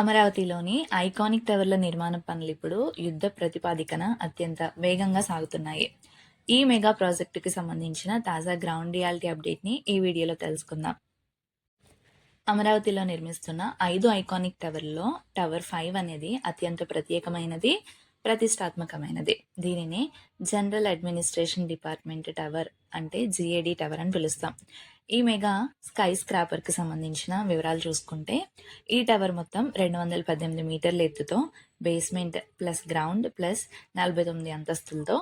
అమరావతిలోని ఐకానిక్ టవర్ల నిర్మాణ పనులు ఇప్పుడు యుద్ధ ప్రతిపాదికన అత్యంత వేగంగా సాగుతున్నాయి. ఈ మెగా ప్రాజెక్టుకి సంబంధించిన తాజా గ్రౌండ్ రియాలిటీ అప్డేట్ని ఈ వీడియోలో తెలుసుకుందాం. అమరావతిలో నిర్మిస్తున్న 5 ఐకానిక్ టవర్లలో టవర్ 5 అనేది అత్యంత ప్రత్యేకమైనది, ప్రతిష్టాత్మకమైనది. దీనిని జనరల్ అడ్మినిస్ట్రేషన్ డిపార్ట్మెంట్ టవర్ అంటే జిఏడి టవర్ అని పిలుస్తాం. ఈ మెగా స్కై స్క్రాపర్కి సంబంధించిన వివరాలు చూసుకుంటే ఈ టవర్ మొత్తం 218 మీటర్ల ఎత్తుతో బేస్మెంట్ ప్లస్ గ్రౌండ్ ప్లస్ 49 అంతస్తులతో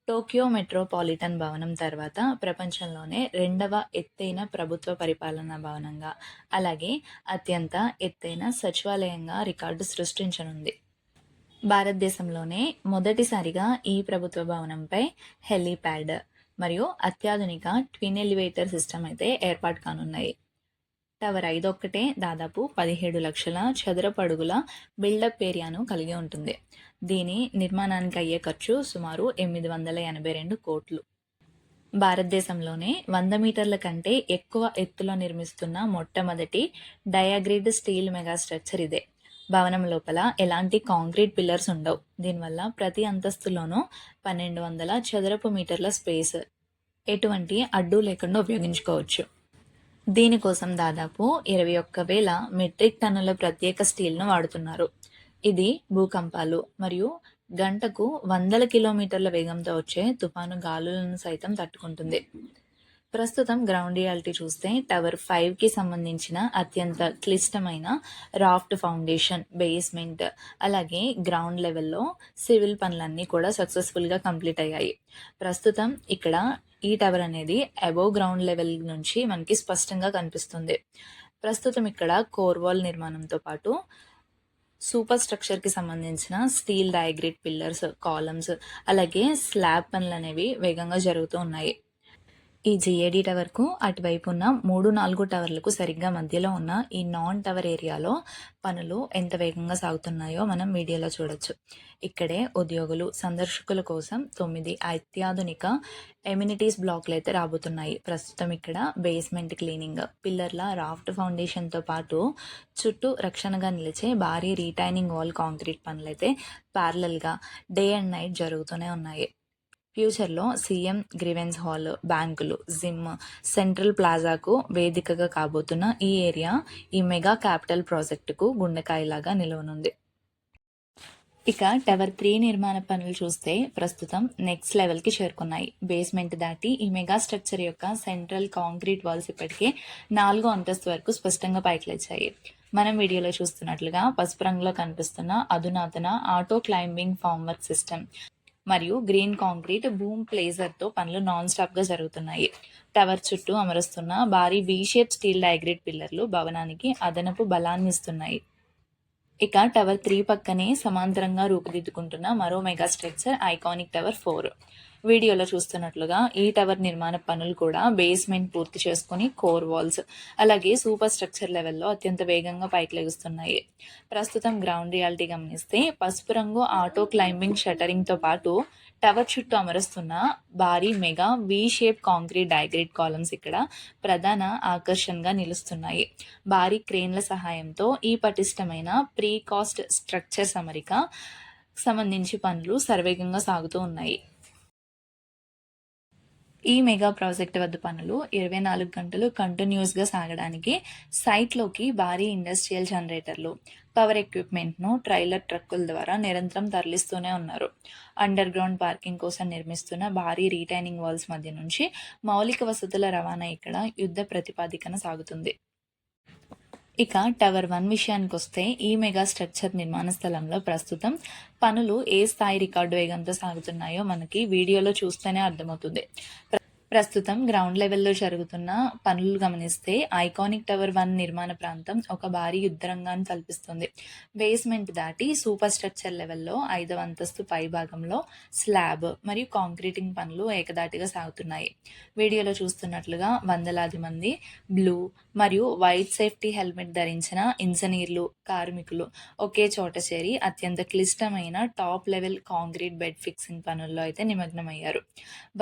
టోక్యో మెట్రోపాలిటన్ భవనం తర్వాత ప్రపంచంలోనే 2వ ఎత్తైన ప్రభుత్వ పరిపాలనా భవనంగా, అలాగే అత్యంత ఎత్తైన సచివాలయంగా రికార్డు సృష్టించనుంది. భారతదేశంలోనే మొదటిసారిగా ఈ ప్రభుత్వ భవనంపై హెలీప్యాడ్ మరియు అత్యాధునిక ట్విన్ ఎలివేటర్ సిస్టమ్ అయితే ఏర్పాటు కానున్నాయి. టవర్ 5 ఒక్కటే దాదాపు 17 లక్షల చదరపు అడుగుల బిల్డప్ ఏరియాను కలిగి ఉంటుంది. దీని నిర్మాణానికి అయ్యే ఖర్చు సుమారు 882 కోట్లు. భారతదేశంలోనే 100 మీటర్ల కంటే ఎక్కువ ఎత్తులో నిర్మిస్తున్న మొట్టమొదటి డయాగ్రిడ్ స్టీల్ మెగా స్ట్రక్చర్ ఇదే. భవనం లోపల ఎలాంటి కాంక్రీట్ పిల్లర్స్ ఉండవు. దీనివల్ల ప్రతి అంతస్తులోనూ 1200 చదరపు మీటర్ల స్పేస్ ఎటువంటి అడ్డు లేకుండా ఉపయోగించుకోవచ్చు. దీనికోసం దాదాపు 21,000 మెట్రిక్ టన్నుల ప్రత్యేక స్టీల్ను వాడుతున్నారు. ఇది భూకంపాలు మరియు గంటకు 100 కిలోమీటర్ల వేగంతో వచ్చే తుఫాను గాలులను సైతం తట్టుకుంటుంది. ప్రస్తుతం గ్రౌండ్ రియాలిటీ చూస్తే టవర్ 5కి సంబంధించిన అత్యంత క్లిష్టమైన రాఫ్ట్ ఫౌండేషన్, బేస్మెంట్, అలాగే గ్రౌండ్ లెవెల్లో సివిల్ పనులన్నీ కూడా సక్సెస్ఫుల్గా కంప్లీట్ అయ్యాయి. ప్రస్తుతం ఇక్కడ ఈ టవర్ అనేది అబోవ్ గ్రౌండ్ లెవెల్ నుంచి మనకి స్పష్టంగా కనిపిస్తుంది. ప్రస్తుతం ఇక్కడ కోర్ వాల్ నిర్మాణంతో పాటు సూపర్ స్ట్రక్చర్కి సంబంధించిన స్టీల్ డయాగ్రిడ్ పిల్లర్స్, కాలమ్స్, అలాగే స్లాబ్ పనులు అనేవి వేగంగా జరుగుతూ ఉన్నాయి. ఈ జిఏడి టవర్కు అటువైపు ఉన్న 3-4 టవర్లకు సరిగ్గా మధ్యలో ఉన్న ఈ నాన్ టవర్ ఏరియాలో పనులు ఎంత వేగంగా సాగుతున్నాయో మనం వీడియోలో చూడొచ్చు. ఇక్కడే ఉద్యోగులు, సందర్శకుల కోసం 9 అత్యాధునిక ఎమ్యూనిటీస్ బ్లాక్లు అయితే రాబోతున్నాయి. ప్రస్తుతం ఇక్కడ బేస్మెంట్ క్లీనింగ్, పిల్లర్ల రాఫ్ట్ ఫౌండేషన్తో పాటు చుట్టూ రక్షణగా నిలిచే భారీ రీటైనింగ్ వాల్ కాంక్రీట్ పనులు అయితే ప్యారలల్గా డే అండ్ నైట్ జరుగుతూనే ఉన్నాయి. ఫ్యూచర్లో సీఎం గ్రీవెన్స్ హాల్, బ్యాంకులు, జిమ్, సెంట్రల్ ప్లాజాకు వేదికగా కాబోతున్న ఈ ఏరియా ఈ మెగా క్యాపిటల్ ప్రాజెక్టుకు గుండెకాయలాగా నిలవనుంది. ఇక టవర్ 3 నిర్మాణ పనులు చూస్తే ప్రస్తుతం నెక్స్ట్ లెవెల్కి చేరుకున్నాయి. బేస్మెంట్ దాటి ఈ మెగా స్ట్రక్చర్ యొక్క సెంట్రల్ కాంక్రీట్ వాల్స్ ఇప్పటికే 4వ అంతస్తు వరకు స్పష్టంగా పైకి లేచాయి. మనం వీడియోలో చూస్తున్నట్లుగా పసుపు రంగులో కనిపిస్తున్న అధునాతన auto climbing form work system మరియు గ్రీన్ కాంక్రీట్ బూమ్ ప్లేజర్తో పనులు నాన్ స్టాప్గా జరుగుతున్నాయి. టవర్ చుట్టూ అమరుస్తున్న భారీ వీ షేప్ స్టీల్ డయాగ్రిడ్ పిల్లర్లు భవనానికి అదనపు బలాన్ని ఇస్తున్నాయి. ఇక టవర్ 3 పక్కనే సమాంతరంగా రూపుదిద్దుకుంటున్న మరో మెగా స్ట్రక్చర్ ఐకానిక్ టవర్ 4. వీడియోలో చూస్తున్నట్లుగా ఈ టవర్ నిర్మాణ పనులు కూడా బేస్మెంట్ పూర్తి చేసుకుని కోర్ వాల్స్, అలాగే సూపర్ స్ట్రక్చర్ లెవెల్లో అత్యంత వేగంగా పైకి లెగుస్తున్నాయి. ప్రస్తుతం గ్రౌండ్ రియాలిటీ గమనిస్తే పసుపు రంగు ఆటో క్లైంబింగ్ షటరింగ్తో పాటు టవర్ చుట్టూ అమరుస్తున్న భారీ mega V shape concrete diagrid columns ఇక్కడ ప్రధాన ఆకర్షణగా నిలుస్తున్నాయి. భారీ క్రేన్ల సహాయంతో ఈ పటిష్టమైన ప్రీకాస్ట్ స్ట్రక్చర్స్ అమరిక సంబంధించి పనులు సర్వేగంగా సాగుతూ ఉన్నాయి. ఈ మెగా ప్రాజెక్ట్ వద్ద పనులు 24 గంటలు కంటిన్యూస్గా సాగడానికి సైట్లోకి భారీ ఇండస్ట్రియల్ జనరేటర్లు, పవర్ ఎక్విప్మెంట్ను ట్రైలర్ ట్రక్కుల ద్వారా నిరంతరం తరలిస్తూనే ఉన్నారు. అండర్ గ్రౌండ్ పార్కింగ్ కోసం నిర్మిస్తున్న భారీ రీటైనింగ్ వాల్స్ మధ్య నుంచి మౌలిక వసతుల రవాణా ఇక్కడ యుద్ధ ప్రతిపాదికన సాగుతుంది. ఇక టవర్ 1 విషయానికి వస్తే ఈ మెగా స్ట్రక్చర్ నిర్మాణ స్థలంలో ప్రస్తుతం పనులు ఏ స్థాయి రికార్డు వేగంతో సాగుతున్నాయో మనకి వీడియోలో చూస్తేనే అర్థమవుతుంది. ప్రస్తుతం గ్రౌండ్ లెవెల్లో జరుగుతున్న పనులు గమనిస్తే ఐకానిక్ టవర్ 1 నిర్మాణ ప్రాంతం ఒక భారీ యుద్ధరంగాన్ని కల్పిస్తుంది. బేస్మెంట్ దాటి సూపర్ స్ట్రక్చర్ లెవెల్లో 5వ అంతస్తు పై భాగంలో స్లాబ్ మరియు కాంక్రీటింగ్ పనులు ఏకదాటిగా సాగుతున్నాయి. వీడియోలో చూస్తున్నట్లుగా వందలాది మంది బ్లూ మరియు వైట్ సేఫ్టీ హెల్మెట్ ధరించిన ఇంజనీర్లు, కార్మికులు ఒకే చోట చేరి అత్యంత క్లిష్టమైన top level concrete bed fixing పనుల్లో అయితే నిమగ్నమయ్యారు.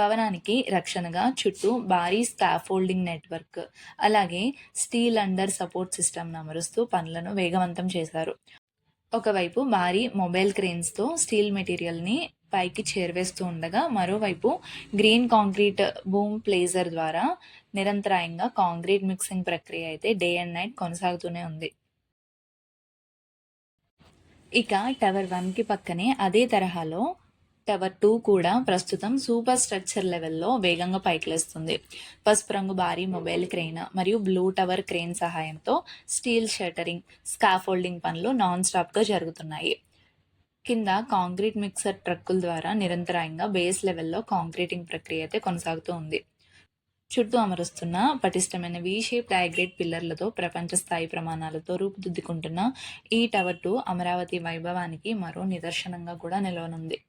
భవనానికి రక్షణగా చుట్టూ భారీ స్కాఫోల్డింగ్ నెట్వర్క్, అలాగే స్టీల్ అండర్ సపోర్ట్ సిస్టమ్ను అమరుస్తూ పనులను వేగవంతం చేశారు. ఒకవైపు భారీ మొబైల్ క్రేన్స్తో స్టీల్ మెటీరియల్ని పైకి చేరవేస్తూ ఉండగా, మరోవైపు గ్రీన్ కాంక్రీట్ బూమ్ ప్లేజర్ ద్వారా నిరంతరాయంగా కాంక్రీట్ మిక్సింగ్ ప్రక్రియ అయితే డే అండ్ నైట్ కొనసాగుతూనే ఉంది. ఇక టవర్ 1కి పక్కనే అదే తరహాలో టవర్ 2 కూడా ప్రస్తుతం సూపర్ స్ట్రక్చర్ లెవెల్లో వేగంగా పైకి లేస్తుంది. పసుపు రంగు భారీ మొబైల్ క్రెయిన్ మరియు బ్లూ టవర్ క్రెయిన్ సహాయంతో స్టీల్ షట్టరింగ్, స్కాఫోల్డింగ్ పనులు నాన్ స్టాప్గా జరుగుతున్నాయి. కింద కాంక్రీట్ మిక్సర్ ట్రక్కుల ద్వారా నిరంతరాయంగా బేస్ లెవెల్లో కాంక్రీటింగ్ ప్రక్రియ అయితే కొనసాగుతూ ఉంది. చుట్టూ అమరుస్తున్న పటిష్టమైన వి షేప్ డయాగ్రేడ్ పిల్లర్లతో ప్రపంచ స్థాయి ప్రమాణాలతో రూపుదిద్దుకుంటున్న ఈ టవర్ 2 అమరావతి వైభవానికి మరో నిదర్శనంగా కూడా నిలవనుంది.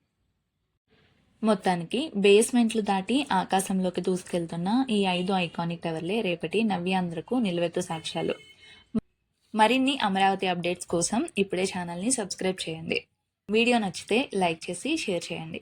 మొత్తానికి బేస్మెంట్లు దాటి ఆకాశంలోకి దూసుకెళ్తున్న ఈ 5 ఐకానిక్ టవర్లే రేపటి నవ్యాంధ్రకు నిలువెత్తు సాక్ష్యాలు. మరిన్ని అమరావతి అప్డేట్స్ కోసం ఇప్పుడే ఛానల్ని సబ్స్క్రైబ్ చేయండి. వీడియో నచ్చితే లైక్ చేసి షేర్ చేయండి.